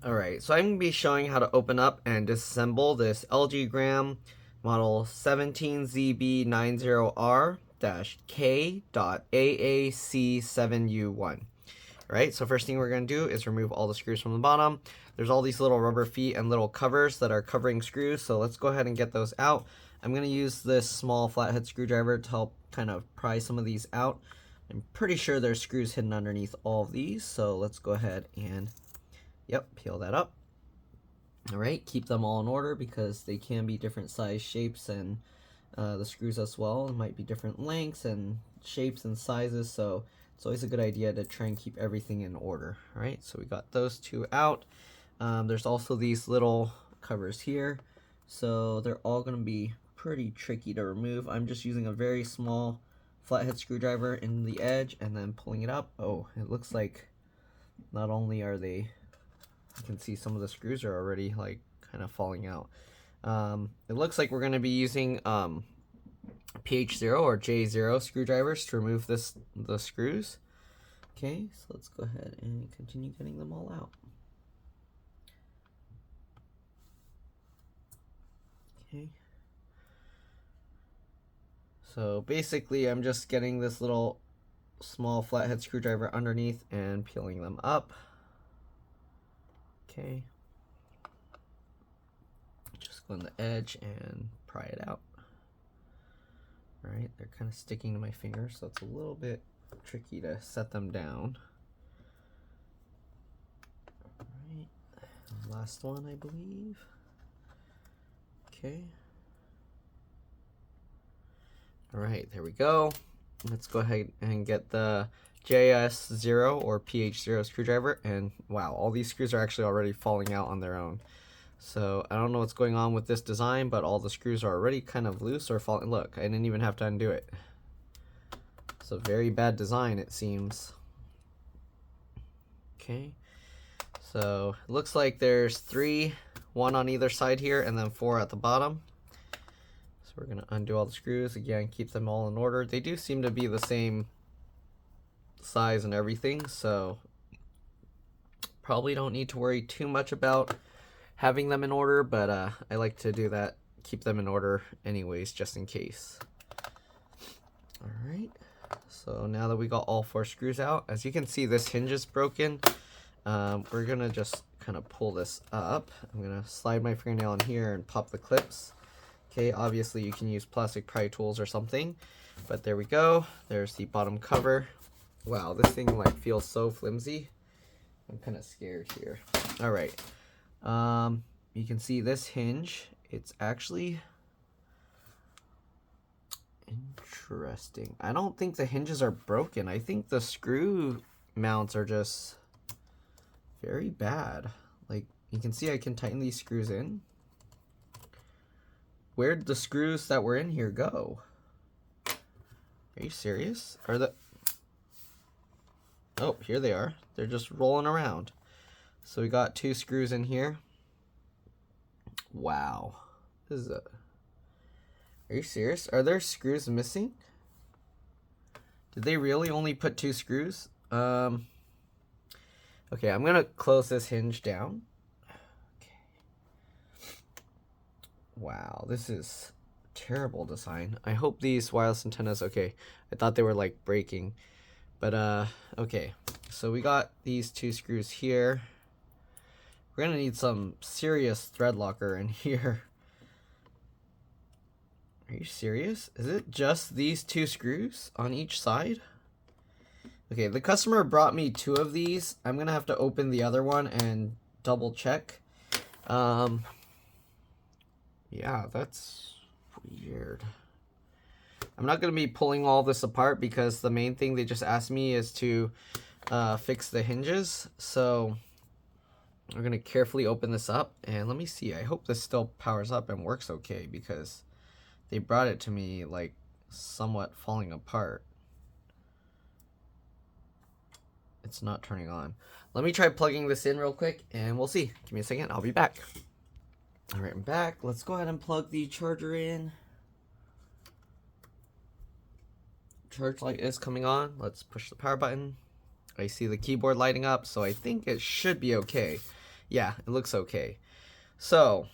Alright, so I'm going to be showing how to open up and disassemble this LG Gram model 17ZB90R-K.AAC7U1. Alright, so first thing we're going to do is remove all the screws from the bottom. There's all these little rubber feet and little covers that are covering screws, so let's go ahead and get those out. I'm going to use this small flathead screwdriver to help kind of pry some of these out. I'm pretty sure there's screws hidden underneath all of these, so let's go ahead and peel that up. Alright, keep them all in order because they can be different size shapes, and the screws as well. It might be different lengths and shapes and sizes, so it's always a good idea to try and keep everything in order. Alright, so we got those two out. There's also these little covers here, so they're all going to be pretty tricky to remove. I'm just using a very small flathead screwdriver in the edge and then pulling it up. Oh, it looks like not only are they, you can see some of the screws are already like kind of falling out. It looks like we're going to be using PH0 or J0 screwdrivers to remove the screws. Okay, so let's go ahead and continue getting them all out. Okay. So basically I'm just getting this little small flathead screwdriver underneath and peeling them up. Okay. Just go on the edge and pry it out. Alright, they're kind of sticking to my fingers, so it's a little bit tricky to set them down. Alright, last one I believe. Okay. Alright, there we go. Let's go ahead and get the JS0 or PH0 screwdriver, and wow, all these screws are actually already falling out on their own. So I don't know what's going on with this design, but all the screws are already kind of loose or falling. Look, I didn't even have to undo it. It's a very bad design, it seems. Okay, so it looks like there's 3, 1 on either side here, and then 4 at the bottom. So we're gonna undo all the screws again, keep them all in order. They do seem to be the same size and everything, so probably don't need to worry too much about having them in order, but I like to do that, keep them in order anyways, just in case. Alright, so now that we got all 4 screws out, as you can see this hinge is broken. We're gonna just kind of pull this up. I'm gonna slide my fingernail in here and pop the clips. Okay, obviously you can use plastic pry tools or something, but there we go. There's the bottom cover. Wow, this thing like feels so flimsy. I'm kind of scared here. All right, you can see this hinge. It's actually interesting. I don't think the hinges are broken. I think the screw mounts are just very bad. Like you can see, I can tighten these screws in. Where'd the screws that were in here go? Are you serious? Are the... Oh, here they are. They're just rolling around. So we got 2 screws in here. Wow. This is a... Are you serious? Are there screws missing? Did they really only put 2 screws? Okay, I'm gonna close this hinge down. Wow, this is terrible design. I hope these wireless antennas, okay, I thought they were like breaking, but okay, so we got these 2 screws here. We're gonna need some serious thread locker in here. Are you serious? Is it just these 2 screws on each side? Okay, the customer brought me 2 of these. I'm gonna have to open the other one and double check. Yeah, that's weird. I'm not going to be pulling all this apart because the main thing they just asked me is to fix the hinges. So we're going to carefully open this up, and let me see. I hope this still powers up and works okay because they brought it to me like somewhat falling apart. It's not turning on. Let me try plugging this in real quick and we'll see. Give me a second. I'll be back. Alright, I'm back. Let's go ahead and plug the charger in. Charge light is coming on. Let's push the power button. I see the keyboard lighting up, so I think it should be okay. yeah, it looks okay. So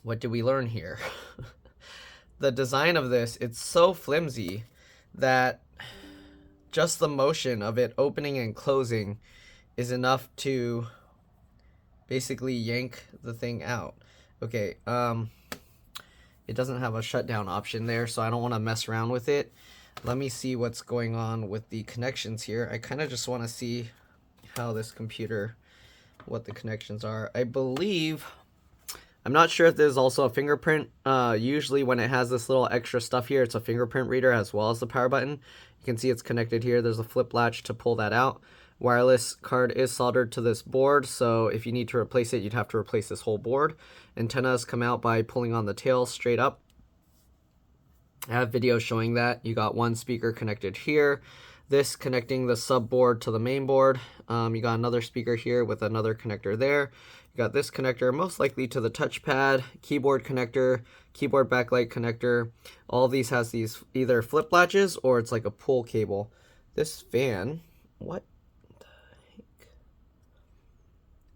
what did we learn here? The design of this, it's so flimsy that just the motion of it opening and closing is enough to basically yank the thing out. Okay, it doesn't have a shutdown option there, so I don't want to mess around with it. Let me see what's going on with the connections here. I kind of just want to see how this computer, what the connections are. I believe, I'm not sure if there's also a fingerprint. Usually when it has this little extra stuff here, it's a fingerprint reader as well as the power button. You can see it's connected here. There's a flip latch to pull that out. Wireless card is soldered to this board, so if you need to replace it, you'd have to replace this whole board. Antennas come out by pulling on the tail straight up. I have videos showing that. You got one speaker connected here, this connecting the sub board to the main board. You got another speaker here with another connector there. You got this connector most likely to the touchpad, keyboard connector, keyboard backlight connector. All of these has these either flip latches or it's like a pull cable. This fan, what the heck?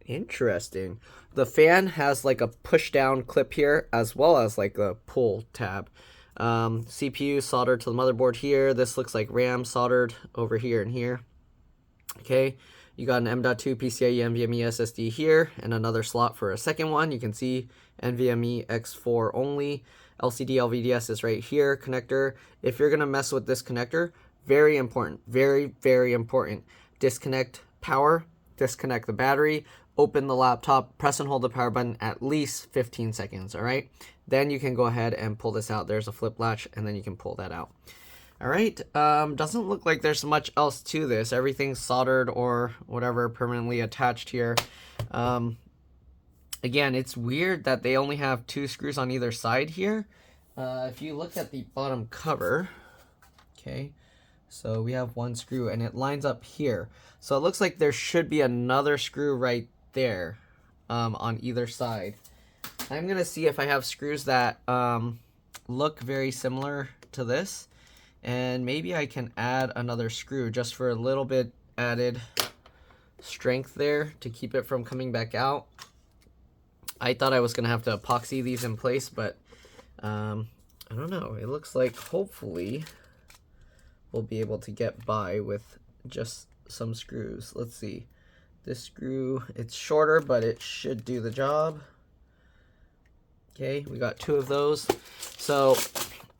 Interesting. The fan has like a push down clip here as well as like a pull tab. CPU soldered to the motherboard here. This looks like RAM soldered over here and here. Okay, you got an M.2 PCIe NVMe SSD here and another slot for a second one. You can see NVMe X4 only. LCD LVDS is right here, connector. If you're gonna mess with this connector, very important, very, very important. Disconnect power, disconnect the battery, open the laptop, press and hold the power button at least 15 seconds, all right? Then you can go ahead and pull this out. There's a flip latch, and then you can pull that out. All right, doesn't look like there's much else to this. Everything's soldered or whatever permanently attached here. Again, it's weird that they only have 2 screws on either side here. If you look at the bottom cover, okay, so we have 1 screw and it lines up here. So it looks like there should be another screw right there on either side. I'm gonna see if I have screws that look very similar to this, and maybe I can add another screw just for a little bit added strength there to keep it from coming back out. I thought I was gonna have to epoxy these in place, but I don't know. It looks like hopefully we'll be able to get by with just some screws. Let's see. This screw, it's shorter, but it should do the job. Okay, we got 2 of those. So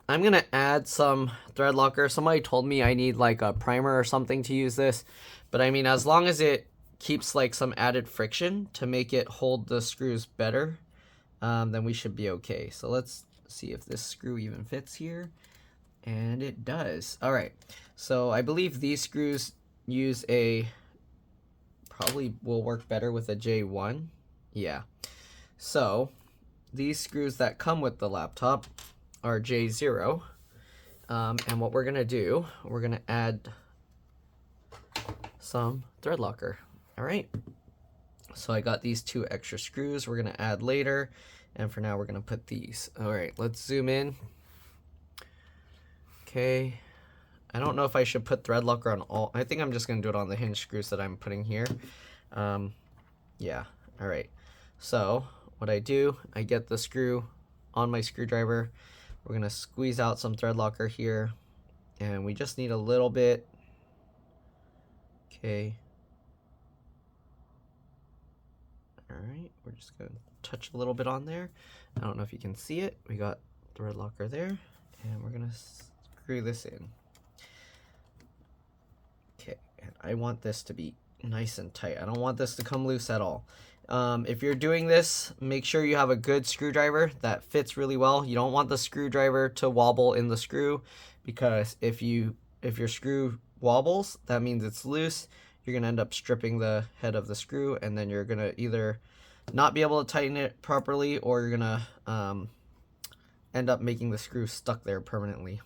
I'm gonna add some thread locker. Somebody told me I need like a primer or something to use this, but I mean, as long as it keeps like some added friction to make it hold the screws better, then we should be okay. So let's see if this screw even fits here, and it does. All right, so I believe these screws use probably will work better with a J1. Yeah, so these screws that come with the laptop are J0, and what we're gonna do, we're gonna add some thread locker. All right, so I got these 2 extra screws we're gonna add later, and for now we're gonna put these. All right, let's zoom in. Okay, I don't know if I should put thread locker on all. I think I'm just gonna do it on the hinge screws that I'm putting here. Yeah, all right, so what I do, I get the screw on my screwdriver. We're gonna squeeze out some thread locker here, and we just need a little bit. Okay. All right, we're just gonna touch a little bit on there. I don't know if you can see it. We got thread locker there, and we're gonna screw this in. Okay, and I want this to be nice and tight. I don't want this to come loose at all. If you're doing this, make sure you have a good screwdriver that fits really well. You don't want the screwdriver to wobble in the screw, because if your screw wobbles, that means it's loose. You're gonna end up stripping the head of the screw, and then you're gonna either not be able to tighten it properly, or you're gonna end up making the screw stuck there permanently.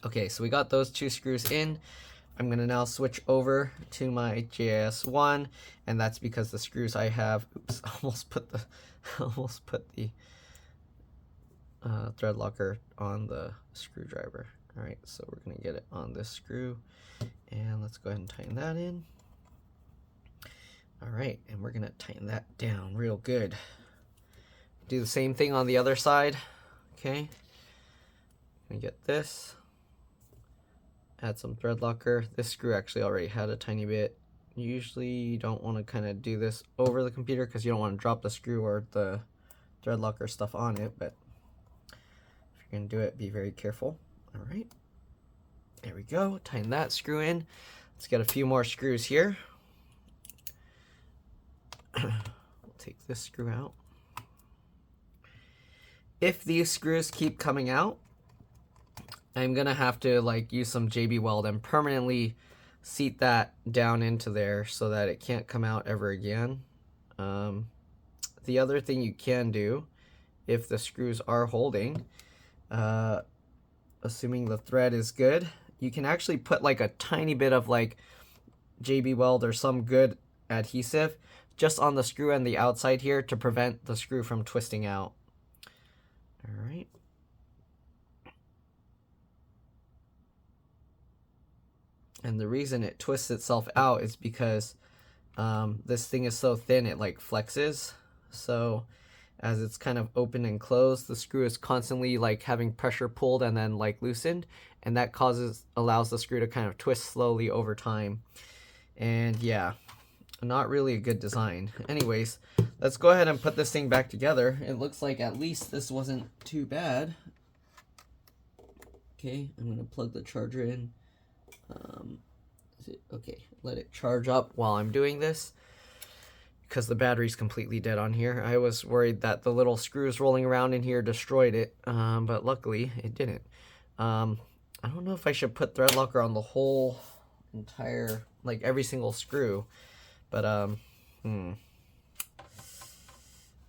Okay, so we got those 2 screws in. I'm gonna now switch over to my JIS1, and that's because the screws I have, oops, almost put the thread locker on the screwdriver. All right, so we're gonna get it on this screw, and let's go ahead and tighten that in. All right, and we're gonna tighten that down real good. Do the same thing on the other side. Okay, gonna get this. Add some thread locker. This screw actually already had a tiny bit. Usually you don't want to kind of do this over the computer because you don't want to drop the screw or the thread locker stuff on it, but if you're going to do it, be very careful. All right, there we go. Tighten that screw in. Let's get a few more screws here. We'll take this screw out. If these screws keep coming out, I'm gonna have to like use some JB Weld and permanently seat that down into there so that it can't come out ever again. The other thing you can do, if the screws are holding, assuming the thread is good, you can actually put like a tiny bit of like JB Weld or some good adhesive just on the screw and the outside here to prevent the screw from twisting out. All right. And the reason it twists itself out is because this thing is so thin it like flexes. So as it's kind of open and closed, the screw is constantly like having pressure pulled and then like loosened, and that allows the screw to kind of twist slowly over time. And yeah, not really a good design. Anyways, let's go ahead and put this thing back together. It looks like at least this wasn't too bad. Okay, I'm gonna plug the charger in. Okay, let it charge up while I'm doing this because the battery's completely dead on here. I was worried that the little screws rolling around in here destroyed it, but luckily it didn't. I don't know if I should put thread locker on the whole entire, like every single screw, but I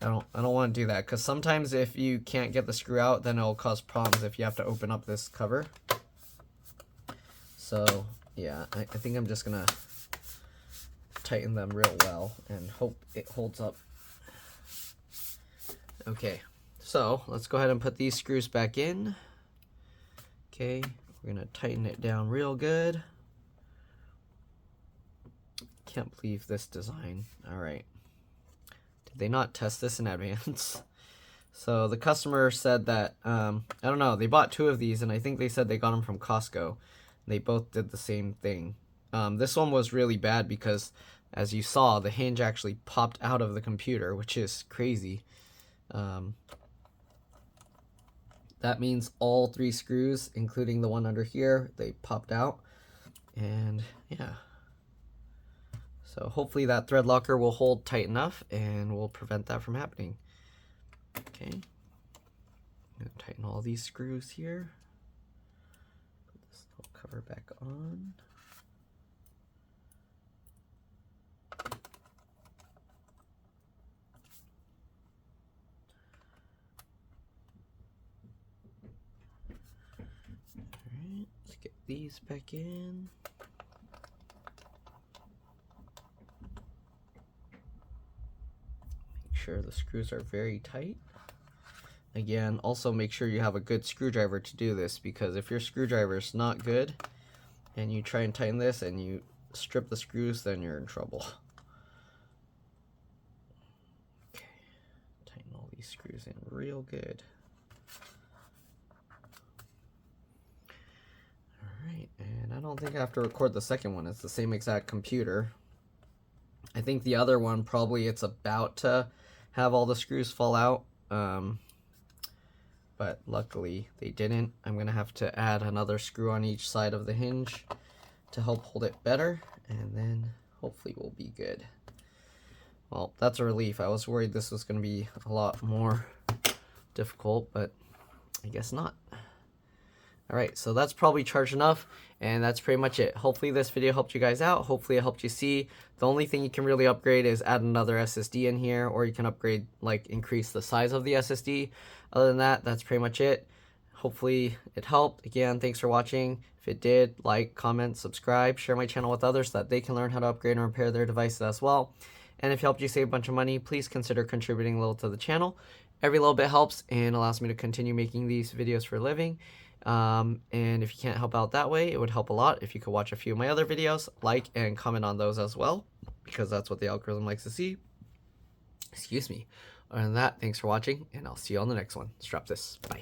don't want to do that because sometimes if you can't get the screw out, then it'll cause problems if you have to open up this cover. So yeah, I think I'm just gonna tighten them real well and hope it holds up. Okay, so let's go ahead and put these screws back in. Okay, we're gonna tighten it down real good. Can't believe this design. All right, did they not test this in advance? So the customer said that, I don't know, they bought 2 of these and I think they said they got them from Costco. They both did the same thing. This one was really bad because, as you saw, the hinge actually popped out of the computer, which is crazy. That means all 3 screws, including the one under here, they popped out. And yeah. So hopefully that thread locker will hold tight enough and will prevent that from happening. Okay. I'm going to tighten all these screws here. Cover back on. Alright, let's get these back in. Make sure the screws are very tight. Again, also make sure you have a good screwdriver to do this, because if your screwdriver is not good and you try and tighten this and you strip the screws, then you're in trouble. Okay, tighten all these screws in real good. Alright, and I don't think I have to record the second one. It's the same exact computer. I think the other one probably it's about to have all the screws fall out. But luckily they didn't. I'm gonna have to add another screw on each side of the hinge to help hold it better, and then hopefully we'll be good. Well, that's a relief. I was worried this was gonna be a lot more difficult, but I guess not. Alright, so that's probably charged enough, and that's pretty much it. Hopefully this video helped you guys out. Hopefully it helped you see. The only thing you can really upgrade is add another SSD in here, or you can upgrade, like increase the size of the SSD. Other than that, that's pretty much it. Hopefully it helped. Again, thanks for watching. If it did, like, comment, subscribe, share my channel with others so that they can learn how to upgrade and repair their devices as well. And if it helped you save a bunch of money, please consider contributing a little to the channel. Every little bit helps and allows me to continue making these videos for a living. And if you can't help out that way, it would help a lot if you could watch a few of my other videos, like and comment on those as well. because that's what the algorithm likes to see. Excuse me. Other than that, thanks for watching, and I'll see you on the next one. Strap this. Bye.